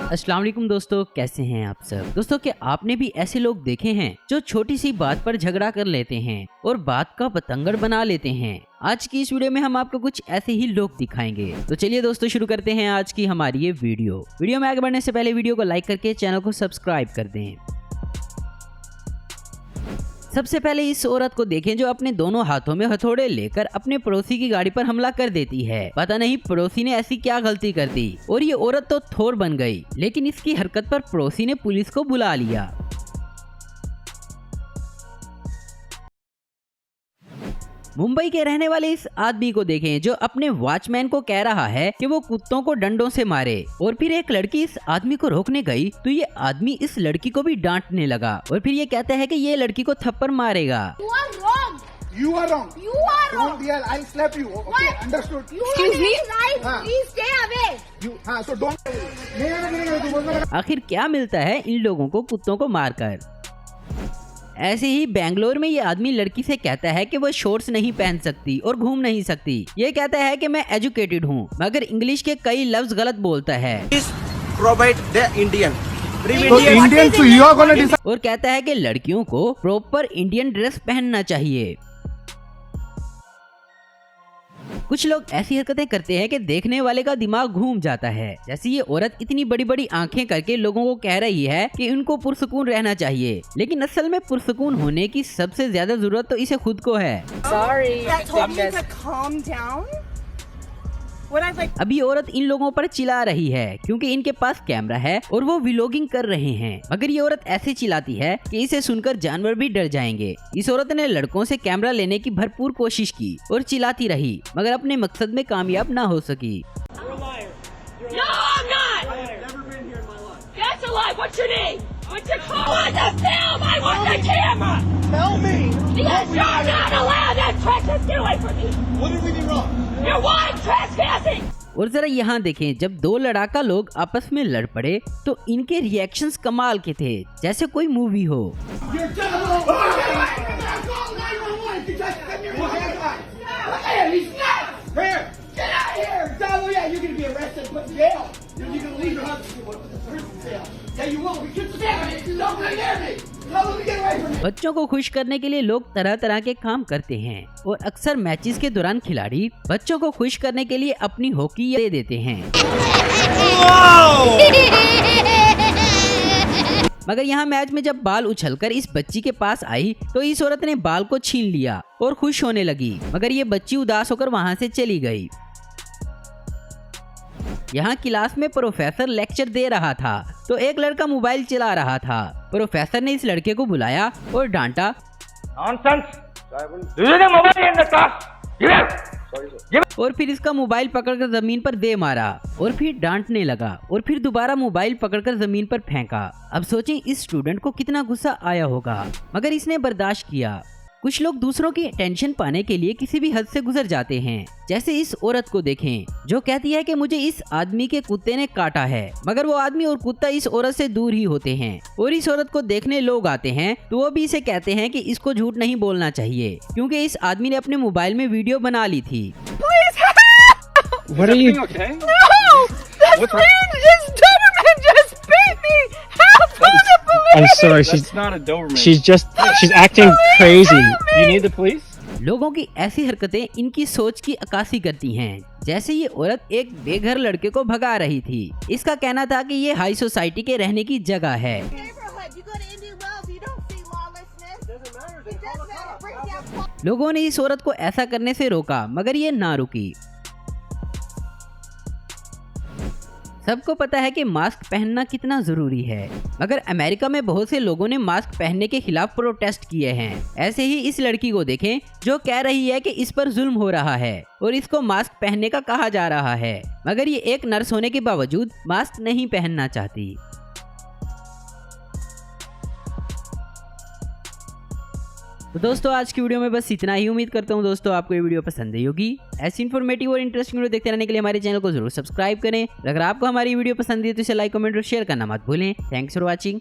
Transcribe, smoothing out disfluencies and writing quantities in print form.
अस्सलाम वालेकुम दोस्तों, कैसे हैं आप सब। दोस्तों, क्या आपने भी ऐसे लोग देखे हैं जो छोटी सी बात पर झगड़ा कर लेते हैं और बात का बतंगड़ बना लेते हैं। आज की इस वीडियो में हम आपको कुछ ऐसे ही लोग दिखाएंगे। तो चलिए दोस्तों, शुरू करते हैं आज की हमारी ये वीडियो में आगे बढ़ने से पहले वीडियो को लाइक करके चैनल को सब्सक्राइब कर दें। सबसे पहले इस औरत को देखें जो अपने दोनों हाथों में हथौड़े लेकर अपने पड़ोसी की गाड़ी पर हमला कर देती है। पता नहीं पड़ोसी ने ऐसी क्या गलती कर दी और ये औरत तो थोर बन गई, लेकिन इसकी हरकत पर पड़ोसी ने पुलिस को बुला लिया। मुंबई के रहने वाले इस आदमी को देखें जो अपने वॉचमैन को कह रहा है कि वो कुत्तों को डंडों से मारे, और फिर एक लड़की इस आदमी को रोकने गई तो ये आदमी इस लड़की को भी डांटने लगा और फिर ये कहता है कि ये लड़की को थप्पड़ मारेगा। You are wrong. You are wrong. Don't, I'll slap you. Okay, what? Understood. Excuse me? Right. Please stay away. So don't. आखिर क्या मिलता है इन लोगों को कुत्तों को मारकर। ऐसे ही बेंगलोर में ये आदमी लड़की से कहता है कि वो शॉर्ट्स नहीं पहन सकती और घूम नहीं सकती। ये कहता है कि मैं एजुकेटेड हूँ, मगर इंग्लिश के कई लफ्ज गलत बोलता है। और कहता है कि लड़कियों को प्रॉपर इंडियन ड्रेस पहनना चाहिए। कुछ लोग ऐसी हरकतें करते हैं कि देखने वाले का दिमाग घूम जाता है। जैसे ये औरत इतनी बड़ी बड़ी आंखें करके लोगों को कह रही है कि उनको पुरसुकून रहना चाहिए, लेकिन असल में पुरसुकून होने की सबसे ज्यादा जरूरत तो इसे खुद को है। अभी औरत इन लोगों पर चिल्ला रही है क्योंकि इनके पास कैमरा है और वो व्लॉगिंग कर रहे हैं, मगर ये औरत ऐसे चिल्लाती है कि इसे सुनकर जानवर भी डर जाएंगे। इस औरत ने लड़कों से कैमरा लेने की भरपूर कोशिश की और चिल्लाती रही, मगर अपने मकसद में कामयाब ना हो सकी। और जरा यहाँ देखें, जब दो लड़ाका लोग आपस में लड़ पड़े तो इनके रिएक्शंस कमाल के थे, जैसे कोई मूवी हो। बच्चों को खुश करने के लिए लोग तरह तरह के काम करते हैं और अक्सर मैचेस के दौरान खिलाड़ी बच्चों को खुश करने के लिए अपनी हॉकी दे देते हैं। मगर यहाँ मैच में जब बाल उछलकर इस बच्ची के पास आई तो इस औरत ने बाल को छीन लिया और खुश होने लगी, मगर ये बच्ची उदास होकर वहाँ से चली गई। यहाँ क्लास में प्रोफेसर लेक्चर दे रहा था तो एक लड़का मोबाइल चला रहा था। प्रोफेसर ने इस लड़के को बुलाया और डांटा। और फिर इसका मोबाइल पकड़कर जमीन पर दे मारा और फिर डांटने लगा और फिर दोबारा मोबाइल पकड़कर जमीन पर फेंका। अब सोचें इस स्टूडेंट को कितना गुस्सा आया होगा, मगर इसने बर्दाश्त किया। कुछ लोग दूसरों की अटेंशन पाने के लिए किसी भी हद से गुजर जाते हैं। जैसे इस औरत को देखें जो कहती है कि मुझे इस आदमी के कुत्ते ने काटा है, मगर वो आदमी और कुत्ता इस औरत से दूर ही होते हैं। और इस औरत को देखने लोग आते हैं तो वो भी इसे कहते हैं कि इसको झूठ नहीं बोलना चाहिए क्योंकि इस आदमी ने अपने मोबाइल में वीडियो बना ली थी। I'm sorry, she's not a Doberman. She's acting crazy. You need the police? लोगों की ऐसी हरकतें इनकी सोच की अक्कासी करती हैं। जैसे ये औरत एक बेघर लड़के को भगा रही थी। इसका कहना था कि ये हाई सोसाइटी के रहने की जगह है। लोगों ने इस औरत को ऐसा करने से रोका, मगर ये ना रुकी। सबको पता है कि मास्क पहनना कितना जरूरी है, मगर अमेरिका में बहुत से लोगों ने मास्क पहनने के खिलाफ प्रोटेस्ट किए हैं। ऐसे ही इस लड़की को देखें जो कह रही है कि इस पर जुल्म हो रहा है और इसको मास्क पहनने का कहा जा रहा है, मगर ये एक नर्स होने के बावजूद मास्क नहीं पहनना चाहती। तो दोस्तों, आज की वीडियो में बस इतना ही। उम्मीद करता हूँ दोस्तों आपको ये वीडियो पसंद आई होगी। ऐसी इन्फॉर्मेटिव और इंटरेस्टिंग वीडियो देखते रहने के लिए हमारे चैनल को जरूर सब्सक्राइब करें। अगर आपको हमारी वीडियो पसंद है तो इसे लाइक, कमेंट और शेयर करना मत भूलें। Thanks for watching.